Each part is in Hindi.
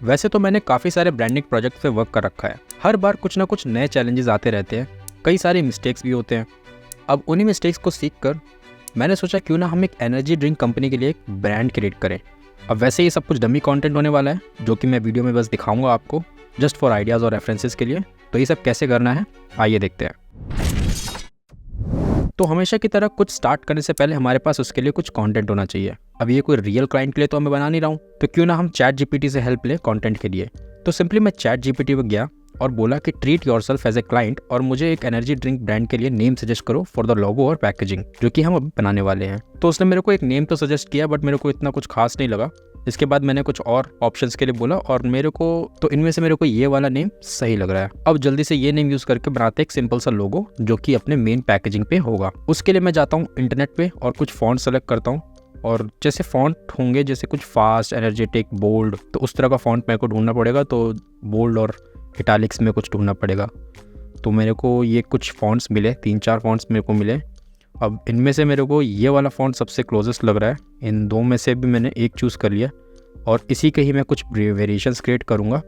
वैसे तो मैंने काफ़ी सारे ब्रांडिंग प्रोजेक्ट पे वर्क कर रखा है। हर बार कुछ ना कुछ नए चैलेंजेस आते रहते हैं, कई सारे मिस्टेक्स भी होते हैं। अब उन्हीं मिस्टेक्स को सीख कर मैंने सोचा क्यों ना हम एक एनर्जी ड्रिंक कंपनी के लिए एक ब्रांड क्रिएट करें। अब वैसे ये सब कुछ डमी कंटेंट होने वाला है, जो कि मैं वीडियो में बस दिखाऊंगा आपको, जस्ट फॉर आइडियाज़ और रेफरेंसेस के लिए। तो ये सब कैसे करना है आइए देखते हैं। तो हमेशा की तरह कुछ स्टार्ट करने से पहले हमारे पास उसके लिए कुछ कंटेंट होना चाहिए। अब ये कोई रियल क्लाइंट के लिए तो मैं बना नहीं रहा हूँ, तो क्यों ना हम चैट जीपीटी से हेल्प ले कंटेंट के लिए। तो सिंपली मैं चैट जीपीटी पे गया और बोला कि treat yourself as a client और मुझे एक एनर्जी ड्रिंक ब्रांड के लिए नेम सजेस्ट करो फॉर द लोगो और पैकेजिंग, जो कि हम अभी बनाने वाले हैं। तो उसने मेरे को एक नेम तो सजेस्ट किया, बट मेरे को इतना कुछ खास नहीं लगा। इसके बाद मैंने कुछ और ऑप्शंस के लिए बोला और मेरे को तो इनमें से मेरे को ये वाला नेम सही लग रहा है। अब जल्दी से ये नेम यूज करके बनाते एक सिंपल सा लोगो, जो कि अपने मेन पैकेजिंग पे होगा। उसके लिए मैं जाता हूँ इंटरनेट पे और कुछ फॉन्ट सेलेक्ट करता हूँ, और जैसे फॉन्ट होंगे जैसे कुछ फास्ट, एनर्जेटिक, बोल्ड, तो उस तरह का फॉन्ट मेरे को ढूंढना पड़ेगा। तो बोल्ड और इटैलिक्स में कुछ ढूंढना पड़ेगा। तो मेरे को ये कुछ फॉन्ट्स मिले, 3-4 फॉन्ट्स मेरे को मिले। अब इनमें से मेरे को ये वाला फॉन्ट सबसे क्लोजेस्ट लग रहा है। इन दो में से भी मैंने एक चूज़ कर लिया और इसी के ही मैं कुछ वेरिएशंस क्रिएट करूँगा।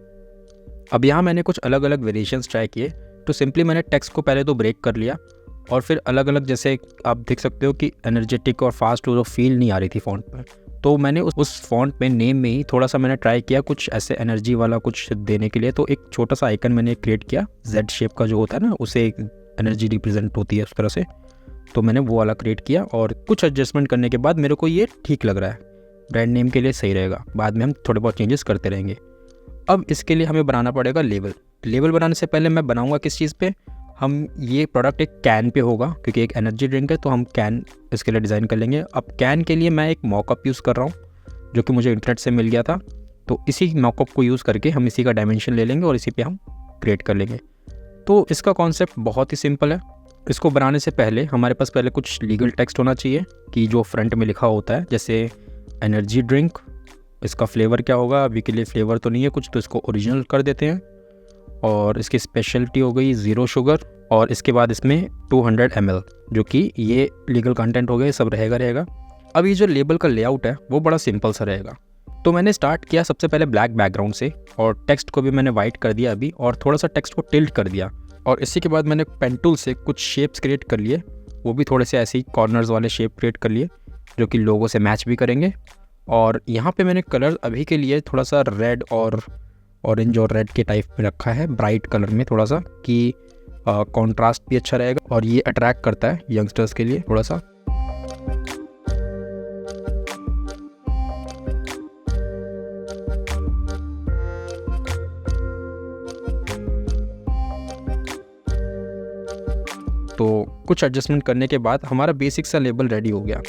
अब यहाँ मैंने कुछ अलग अलग वेरिएशंस ट्राई किए। तो सिंपली मैंने टेक्स्ट को पहले तो ब्रेक कर लिया और फिर अलग अलग, जैसे आप देख सकते हो कि एनर्जेटिक और फास्ट वो फील नहीं आ रही थी फ़ॉन्ट पर, तो मैंने उस फॉन्ट में नेम में ही थोड़ा सा मैंने ट्राई किया कुछ ऐसे एनर्जी वाला कुछ देने के लिए। तो एक छोटा सा आइकन मैंने क्रिएट किया, जेड शेप का जो होता है ना, उसे एक एनर्जी रिप्रेजेंट होती है उस तरह से। तो मैंने वो वाला क्रिएट किया और कुछ एडजस्टमेंट करने के बाद मेरे को ये ठीक लग रहा है, ब्रांड नेम के लिए सही रहेगा। बाद में हम थोड़े बहुत चेंजेस करते रहेंगे। अब इसके लिए हमें बनाना पड़ेगा लेबल। लेबल बनाने से पहले मैं बनाऊँगा किस चीज़ पर, हम ये प्रोडक्ट एक कैन पे होगा, क्योंकि एक एनर्जी ड्रिंक है तो हम कैन इसके लिए डिज़ाइन कर लेंगे। अब कैन के लिए मैं एक मॉकअप यूज़ कर रहा हूँ, जो कि मुझे इंटरनेट से मिल गया था। तो इसी मॉकअप को यूज़ करके हम इसी का डायमेंशन ले लेंगे और इसी पे हम क्रिएट कर लेंगे। तो इसका कॉन्सेप्ट बहुत ही सिंपल है। इसको बनाने से पहले हमारे पास पहले कुछ लीगल टेक्स्ट होना चाहिए कि जो फ्रंट में लिखा होता है, जैसे एनर्जी ड्रिंक, इसका फ्लेवर क्या होगा। अभी के लिए फ्लेवर तो नहीं है कुछ, तो इसको ओरिजिनल कर देते हैं। और इसकी स्पेशलिटी हो गई 0 शुगर, और इसके बाद इसमें 200 ml, जो कि ये लीगल कंटेंट हो गया, सब रहेगा। अब ये जो लेबल का लेआउट है वो बड़ा सिंपल सा रहेगा। तो मैंने स्टार्ट किया सबसे पहले ब्लैक बैकग्राउंड से, और टेक्स्ट को भी मैंने वाइट कर दिया अभी, और थोड़ा सा टेक्स्ट को टिल्ट कर दिया। और इसी के बाद मैंने पेन टूल से कुछ शेप्स क्रिएट कर लिए, वो भी थोड़े से ऐसे ही कॉर्नर्स वाले शेप क्रिएट कर लिए, जो कि लोगो से मैच भी करेंगे। और यहाँ पे मैंने कलर अभी के लिए थोड़ा सा रेड और ऑरेंज और रेड के टाइप में रखा है, ब्राइट कलर में थोड़ा सा, कि कॉन्ट्रास्ट भी अच्छा रहेगा और ये अट्रैक्ट करता है यंगस्टर्स के लिए थोड़ा सा। तो कुछ एडजस्टमेंट करने के बाद हमारा बेसिक सा लेबल रेडी हो गया।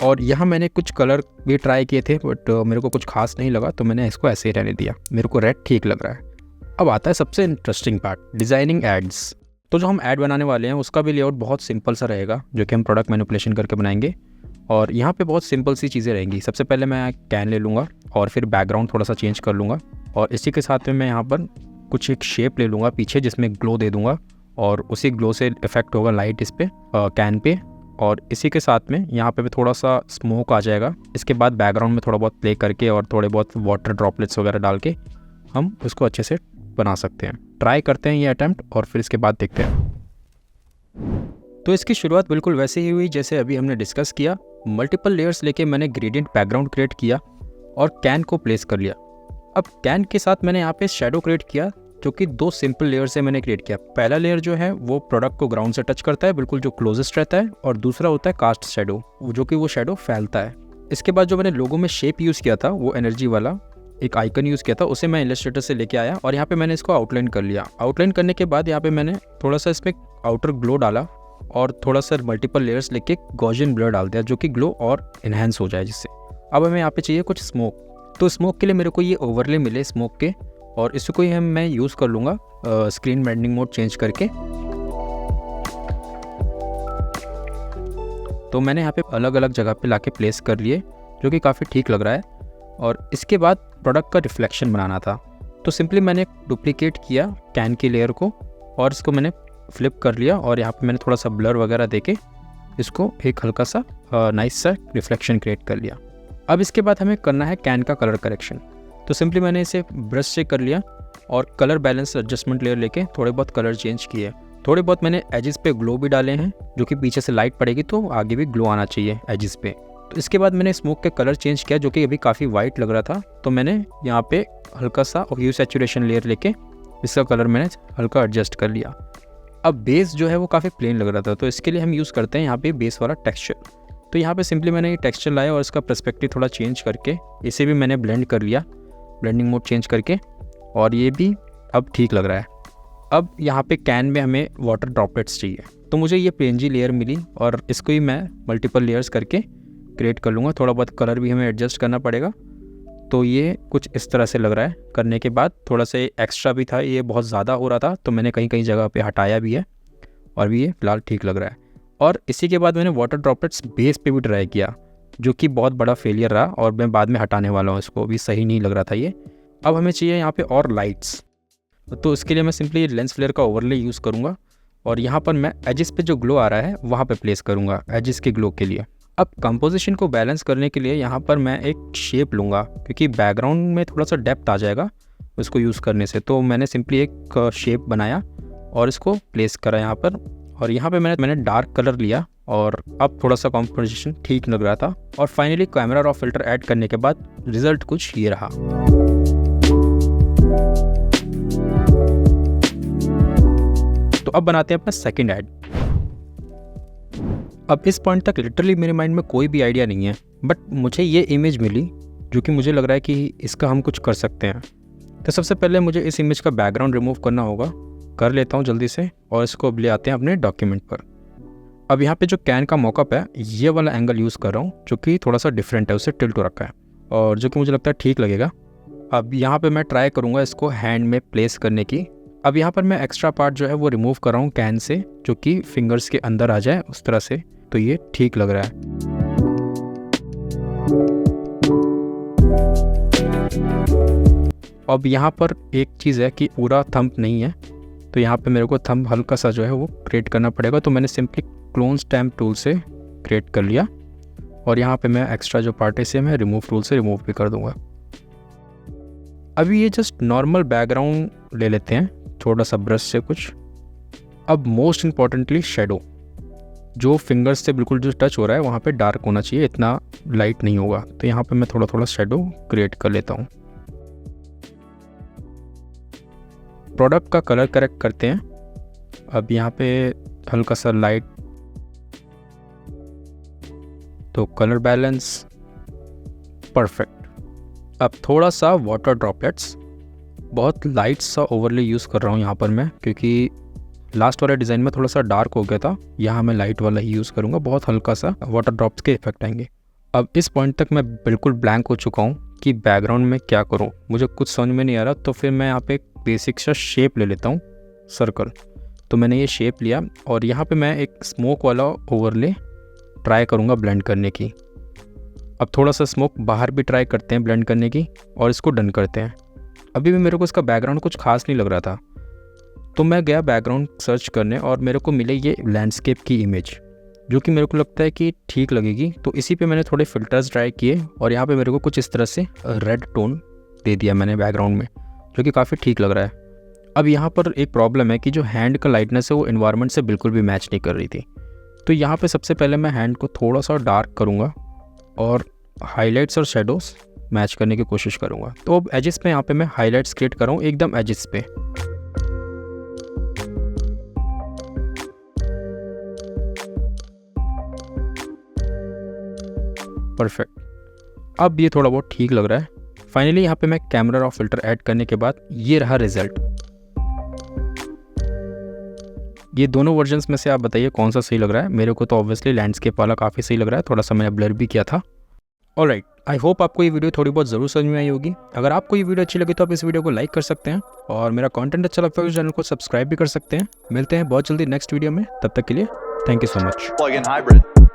और यहाँ मैंने कुछ कलर भी ट्राई किए थे, बट मेरे को कुछ खास नहीं लगा, तो मैंने इसको ऐसे ही रहने दिया। मेरे को रेड ठीक लग रहा है। अब आता है सबसे इंटरेस्टिंग पार्ट, डिज़ाइनिंग एड्स। तो जो हम ऐड बनाने वाले हैं उसका भी लेआउट बहुत सिंपल सा रहेगा, जो कि हम प्रोडक्ट मैनिपुलेशन करके बनाएंगे। और यहाँ पे बहुत सिंपल सी चीज़ें रहेंगी। सबसे पहले मैं कैन ले लूँगा और फिर बैकग्राउंड थोड़ा सा चेंज कर लूँगा, और इसी के साथ में मैं यहाँ पर कुछ एक शेप ले लूँगा पीछे, जिसमें ग्लो दे दूँगा, और उसी ग्लो से इफेक्ट होगा लाइट इस पर कैन पे। और इसी के साथ में यहाँ पे भी थोड़ा सा स्मोक आ जाएगा। इसके बाद बैकग्राउंड में थोड़ा बहुत प्ले करके और थोड़े बहुत वाटर ड्रॉपलेट्स वगैरह डाल के हम उसको अच्छे से बना सकते हैं। ट्राई करते हैं ये अटैम्प्ट और फिर इसके बाद देखते हैं। तो इसकी शुरुआत बिल्कुल वैसे ही हुई जैसे अभी हमने डिस्कस किया। मल्टीपल लेयर्स लेके मैंने ग्रेडियंट बैकग्राउंड क्रिएट किया और कैन को प्लेस कर लिया। अब कैन के साथ मैंने यहाँ पे शेडो क्रिएट किया, जो कि 2 सिंपल लेयर से मैंने क्रिएट किया। पहला लेयर जो है वो प्रोडक्ट को ग्राउंड से टच करता है, बिल्कुल जो क्लोजेस्ट रहता है, और दूसरा होता है कास्ट शेडो, जो कि वो शेडो फैलता है। इसके बाद जो मैंने लोगो में शेप यूज़ किया था, वो एनर्जी वाला एक आइकन यूज़ किया था, उसे मैं इलस्ट्रेटर से लेके आया और यहाँ पे मैंने इसको आउटलाइन कर लिया। आउटलाइन करने के बाद यहाँ पे मैंने थोड़ा सा इसमें आउटर ग्लो डाला और थोड़ा सा मल्टीपल लेयर्स लेके गॉसियन ब्लर डाल दिया, जो कि ग्लो और इन्हेंस हो जाए जिससे। अब हमें यहाँ पे चाहिए कुछ स्मोक। तो स्मोक के लिए मेरे को ये ओवरले मिले स्मोक के, और इसको ही मैं यूज़ कर लूँगा स्क्रीन ब्लेंडिंग मोड चेंज करके। तो मैंने यहाँ पे अलग अलग जगह पे लाके प्लेस कर लिए, जो कि काफ़ी ठीक लग रहा है। और इसके बाद प्रोडक्ट का रिफ्लेक्शन बनाना था, तो सिंपली मैंने डुप्लीकेट किया कैन की लेयर को और इसको मैंने फ्लिप कर लिया, और यहाँ पे मैंने थोड़ा सा ब्लर वगैरह देके इसको एक हल्का सा नाइस सा रिफ्लेक्शन क्रिएट कर लिया। अब इसके बाद हमें करना है कैन का कलर करेक्शन। तो सिंपली मैंने इसे ब्रश से कर लिया और कलर बैलेंस एडजस्टमेंट लेयर लेके थोड़े बहुत कलर चेंज किए। थोड़े बहुत मैंने एजेस पे ग्लो भी डाले हैं, जो कि पीछे से लाइट पड़ेगी तो आगे भी ग्लो आना चाहिए एजेस पे। तो इसके बाद मैंने स्मोक के कलर चेंज किया, जो कि अभी काफ़ी वाइट लग रहा था, तो मैंने यहाँ पे हल्का सा ह्यू सैचुरेशन लेयर लेके इसका कलर मैंने हल्का एडजस्ट कर लिया। अब बेस जो है वो काफ़ी प्लेन लग रहा था, तो इसके लिए हम यूज़ करते हैं यहाँ पे बेस वाला टेक्सचर। तो यहाँ पे सिंपली मैंने ये टेक्सचर लाया और इसका पर्सपेक्टिव थोड़ा चेंज करके इसे भी मैंने ब्लेंड कर लिया, ब्लेंडिंग मोड चेंज करके, और ये भी अब ठीक लग रहा है। अब यहाँ पे कैन में हमें वाटर ड्रॉपलेट्स चाहिए, तो मुझे ये PNG लेयर मिली और इसको ही मैं मल्टीपल लेयर्स करके क्रिएट कर लूँगा। थोड़ा बहुत कलर भी हमें एडजस्ट करना पड़ेगा। तो ये कुछ इस तरह से लग रहा है। करने के बाद थोड़ा सा एक्स्ट्रा भी था, ये बहुत ज़्यादा हो रहा था, तो मैंने कहीं कहीं जगह पे हटाया भी है और भी ये फ़िलहाल ठीक लग रहा है। और इसी के बाद मैंने वाटर ड्रॉपलेट्स बेस पे भी ट्राई किया, जो कि बहुत बड़ा फेलियर रहा और मैं बाद में हटाने वाला हूँ इसको, भी सही नहीं लग रहा था ये। अब हमें चाहिए यहाँ पे और लाइट्स, तो इसके लिए मैं सिंपली लेंस फ्लेयर का ओवरले यूज़ करूँगा और यहाँ पर मैं एजिस पे जो ग्लो आ रहा है वहाँ पे प्लेस करूँगा एजिस के ग्लो के लिए। अब कंपोजिशन को बैलेंस करने के लिए यहाँ पर मैं एक शेप लूँगा, क्योंकि बैकग्राउंड में थोड़ा सा डेप्थ आ जाएगा उसको यूज़ करने से। तो मैंने सिंपली एक शेप बनाया और इसको प्लेस करा यहाँ पर, और यहाँ पे मैंने डार्क कलर लिया और अब थोड़ा सा कंपोजिशन ठीक लग रहा था। और finally camera raw filter add करने के बाद रिजल्ट कुछ ये रहा। तो अब बनाते हैं अपना सेकंड ऐड। अब इस पॉइंट तक लिटरली मेरे माइंड में कोई भी आइडिया नहीं है, बट मुझे ये इमेज मिली जो कि मुझे लग रहा है कि इसका हम कुछ कर सकते हैं। तो सबसे पहले मुझे इस इमेज का बैकग्राउंड रिमूव करना होगा, कर लेता हूँ जल्दी से, और इसको अब ले आते हैं अपने डॉक्यूमेंट पर। अब यहाँ पे जो कैन का मॉकअप है, ये वाला एंगल यूज़ कर रहा हूँ, जो कि थोड़ा सा डिफरेंट है, उससे टिल्ट हो रखा है और जो कि मुझे लगता है ठीक लगेगा। अब यहाँ पे मैं ट्राई करूँगा इसको हैंड में प्लेस करने की। अब यहाँ पर मैं एक्स्ट्रा पार्ट जो है वो रिमूव कर रहा हूँ कैन से, जो कि फिंगर्स के अंदर आ जाए उस तरह से। तो ये ठीक लग रहा है। अब यहाँ पर एक चीज़ है कि पूरा थंब नहीं है, तो यहाँ पे मेरे को थंब हल्का सा जो है वो क्रिएट करना पड़ेगा। तो मैंने सिंपली क्लोन स्टैम्प टूल से क्रिएट कर लिया और यहाँ पे मैं एक्स्ट्रा जो पार्ट है इसे मैं रिमूव टूल से रिमूव भी कर दूंगा। अभी ये जस्ट नॉर्मल बैकग्राउंड ले लेते हैं थोड़ा सा ब्रश से कुछ। अब मोस्ट इम्पॉर्टेंटली शेडो, जो फिंगर्स से बिल्कुल जो टच हो रहा है वहाँ पे डार्क होना चाहिए, इतना लाइट नहीं होगा। तो यहाँ पे मैं थोड़ा थोड़ा शेडो क्रिएट कर लेता हूँ। प्रोडक्ट का कलर करेक्ट करते हैं। अब यहाँ पे हल्का सा लाइट, तो कलर बैलेंस परफेक्ट। अब थोड़ा सा वाटर ड्रॉपलेट्स, बहुत लाइट सा ओवरले यूज़ कर रहा हूँ यहाँ पर मैं, क्योंकि लास्ट वाले डिज़ाइन में थोड़ा सा डार्क हो गया था। यहाँ मैं लाइट वाला ही यूज़ करूँगा, बहुत हल्का सा वाटर ड्रॉप्स के इफेक्ट आएंगे। अब इस पॉइंट तक मैं बिल्कुल ब्लैंक हो चुका हूँ कि बैकग्राउंड में क्या करूँ, मुझे कुछ समझ में नहीं आ रहा। तो फिर मैं यहाँ पे एक बेसिक सा शेप ले लेता हूँ, सर्कल। तो मैंने ये शेप लिया और यहाँ पे मैं एक स्मोक वाला ओवरले ट्राई करूँगा ब्लेंड करने की। अब थोड़ा सा स्मोक बाहर भी ट्राई करते हैं ब्लेंड करने की और इसको डन करते हैं। अभी भी मेरे को इसका बैकग्राउंड कुछ खास नहीं लग रहा था, तो मैं गया बैकग्राउंड सर्च करने और मेरे को मिले ये लैंडस्केप की इमेज, जो कि मेरे को लगता है कि ठीक लगेगी। तो इसी पे मैंने थोड़े फिल्टर्स ट्राई किए और यहाँ पे मेरे को कुछ इस तरह से रेड टोन दे दिया मैंने बैकग्राउंड में, जो कि काफ़ी ठीक लग रहा है। अब यहाँ पर एक प्रॉब्लम है कि जो हैंड का लाइटनेस है वो इन्वायरमेंट से बिल्कुल भी मैच नहीं कर रही थी। तो यहाँ पे सबसे पहले मैं हैंड को थोड़ा सा डार्क करूँगा और हाईलाइट्स और शेडोज मैच करने की कोशिश करूँगा। तो अब एजेस पे यहाँ पे मैं हाईलाइट्स क्रिएट कर रहा हूँ एकदम एजेस पे। परफेक्ट। अब ये थोड़ा बहुत ठीक लग रहा है। फाइनली यहाँ पे मैं कैमरा रॉ फिल्टर ऐड करने के बाद ये रहा रिजल्ट। ये दोनों वर्जन्स में से आप बताइए कौन सा सही लग रहा है। मेरे को तो ऑब्वियसली लैंडस्केप वाला काफ़ी सही लग रहा है, थोड़ा सा मैंने ब्लर भी किया था। ऑलराइट, आई होप आपको ये वीडियो थोड़ी बहुत ज़रूर समझ में आई होगी। अगर आपको ये वीडियो अच्छी लगी तो आप इस वीडियो को लाइक कर सकते हैं और मेरा कंटेंट अच्छा लगता है तो चैनल को सब्सक्राइब भी कर सकते हैं। मिलते हैं बहुत जल्दी नेक्स्ट वीडियो में, तब तक के लिए थैंक यू सो मच।